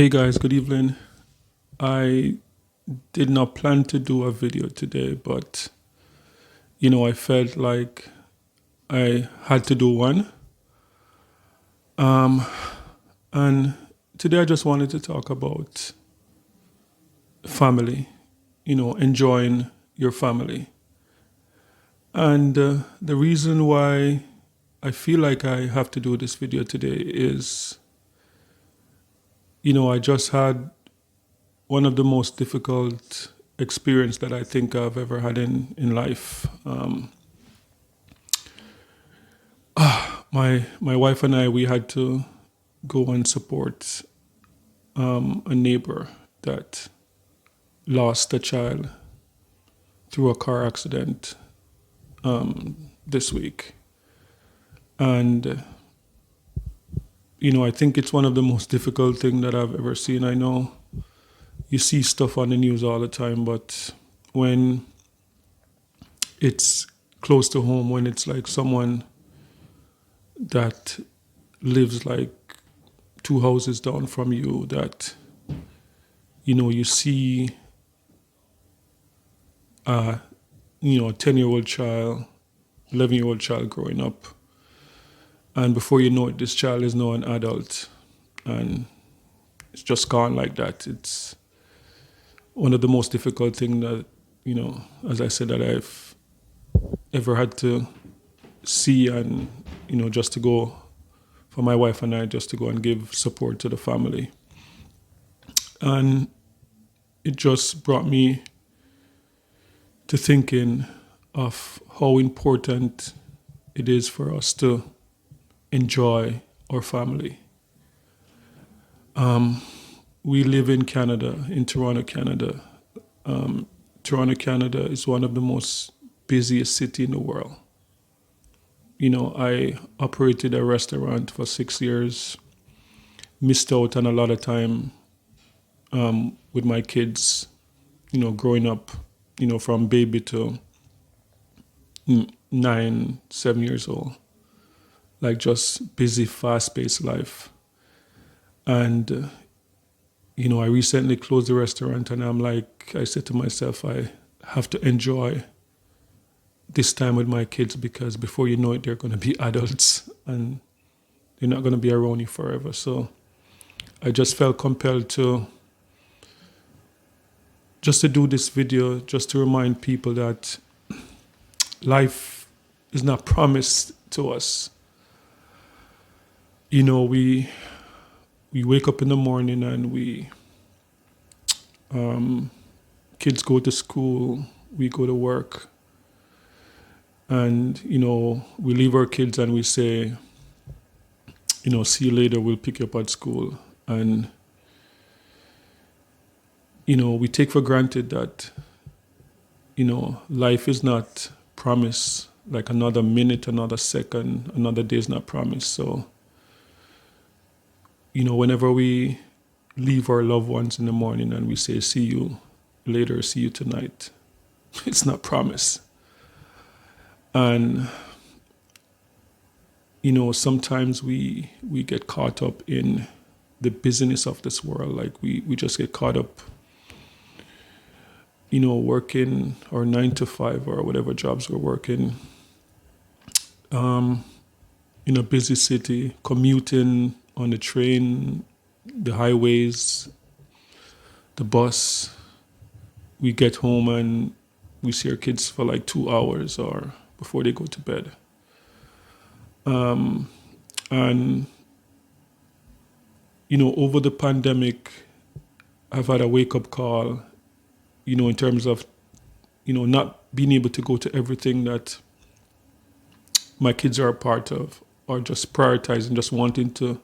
Hey guys, good evening. I did not plan to do a video today, but I felt like I had to do one. And today I just wanted to talk about family, enjoying your family. And the reason why I feel like I have to do this video today is, I just had one of the most difficult experience that I think I've ever had in life. My wife and I, we had to go and support a neighbor that lost a child through a car accident this week. And I think it's one of the most difficult things that I've ever seen. I know you see stuff on the news all the time, but when it's close to home, when it's like someone that lives like two houses down from you, that you see a 10-year-old child, 11-year-old child growing up, and before you know it, this child is now an adult, and it's just gone like that. It's one of the most difficult things that as I said, that I've ever had to see, and just to go for my wife and I, just to go and give support to the family. And it just brought me to thinking of how important it is for us to enjoy our family. We live in Canada, in Toronto, Canada. Toronto, Canada is one of the most busiest city in the world. I operated a restaurant for 6 years, missed out on a lot of time with my kids, growing up, from baby to 9, 7 years old, like just busy, fast-paced life. And, I recently closed the restaurant, and I said to myself, I have to enjoy this time with my kids, because before you know it, they're going to be adults and they're not going to be around you forever. So I just felt compelled to do this video, just to remind people that life is not promised to us. We wake up in the morning, and kids go to school, we go to work, and we leave our kids and we say, see you later, we'll pick you up at school. And we take for granted that life is not promised. Like another minute, another second, another day is not promised. So whenever we leave our loved ones in the morning and we say, see you later, see you tonight, it's not promised. And sometimes we get caught up in the busyness of this world. Like we just get caught up working our 9 to 5 or whatever jobs we're working in a busy city, commuting on the train, the highways, the bus. We get home and we see our kids for like 2 hours or before they go to bed. And over the pandemic, I've had a wake-up call, in terms of, not being able to go to everything that my kids are a part of, or just prioritizing, just wanting to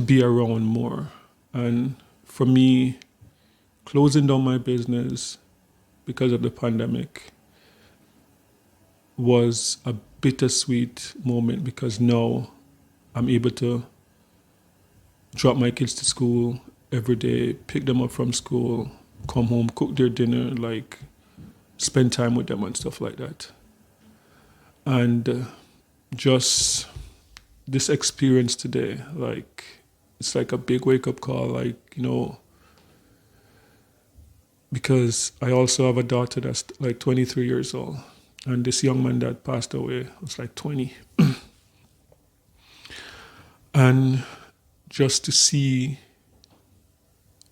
be around more. And for me, closing down my business because of the pandemic was a bittersweet moment, because now I'm able to drop my kids to school every day, pick them up from school, come home, cook their dinner, like spend time with them and stuff like that. And just this experience today, like it's like a big wake up call, like, because I also have a daughter that's like 23 years old. And this young man that passed away was like 20. And just to see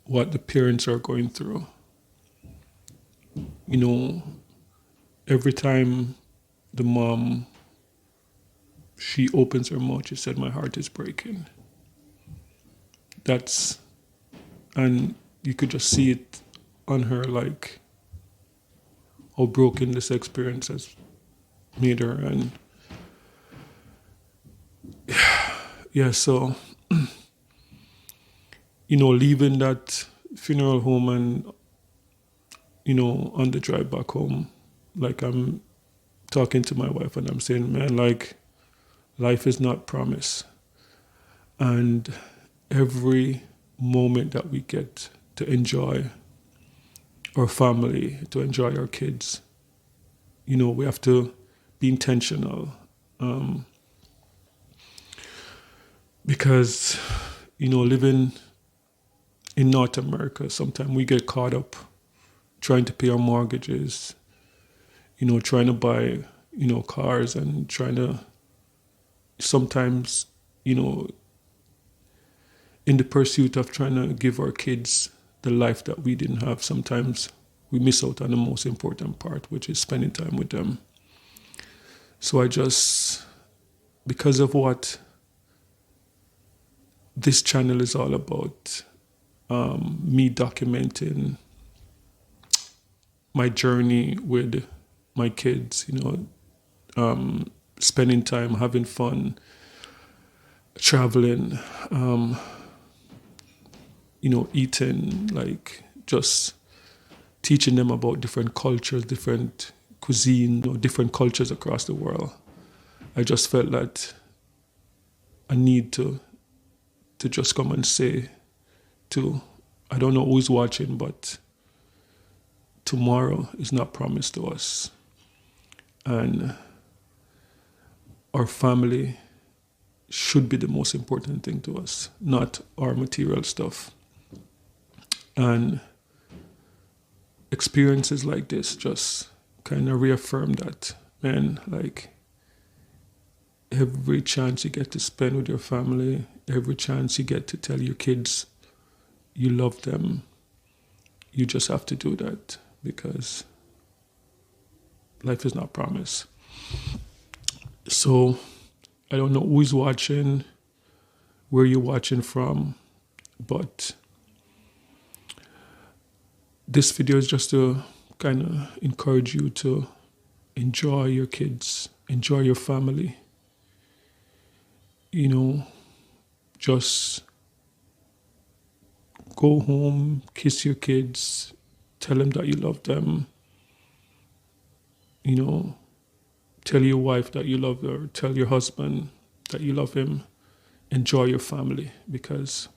what the parents are going through, every time the mom, she opens her mouth, she said, "My heart is breaking." And you could just see it on her, like how broken this experience has made her. And yeah, so, leaving that funeral home and, on the drive back home, like I'm talking to my wife and I'm saying, man, like life is not promised. And every moment that we get to enjoy our family, to enjoy our kids, we have to be intentional. Because, living in North America, sometimes we get caught up trying to pay our mortgages, trying to buy, cars, and trying to sometimes, in the pursuit of trying to give our kids the life that we didn't have, sometimes we miss out on the most important part, which is spending time with them. So because of what this channel is all about, me documenting my journey with my kids, spending time, having fun, traveling, eating, like just teaching them about different cultures, different cuisine, different cultures across the world. I just felt that I need to just come and say I don't know who's watching, but tomorrow is not promised to us. And our family should be the most important thing to us, not our material stuff. And experiences like this just kind of reaffirm that, man, like every chance you get to spend with your family, every chance you get to tell your kids you love them, you just have to do that, because life is not promised. So I don't know who's watching, where you're watching from, but this video is just to kind of encourage you to enjoy your kids, enjoy your family. Just go home, kiss your kids, tell them that you love them. Tell your wife that you love her, tell your husband that you love him. Enjoy your family, because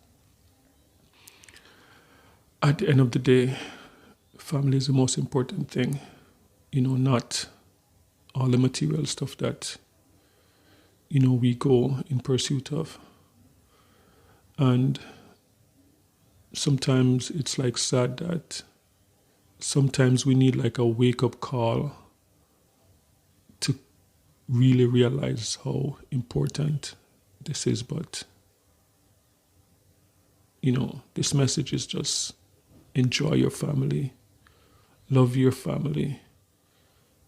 at the end of the day, family is the most important thing, not all the material stuff that, we go in pursuit of. And sometimes it's like sad that sometimes we need like a wake-up call to really realize how important this is. But, this message is just enjoy your family, love your family,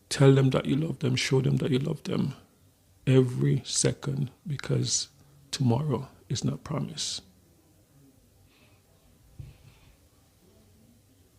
tell them that you love them, show them that you love them every second, because tomorrow is not promised.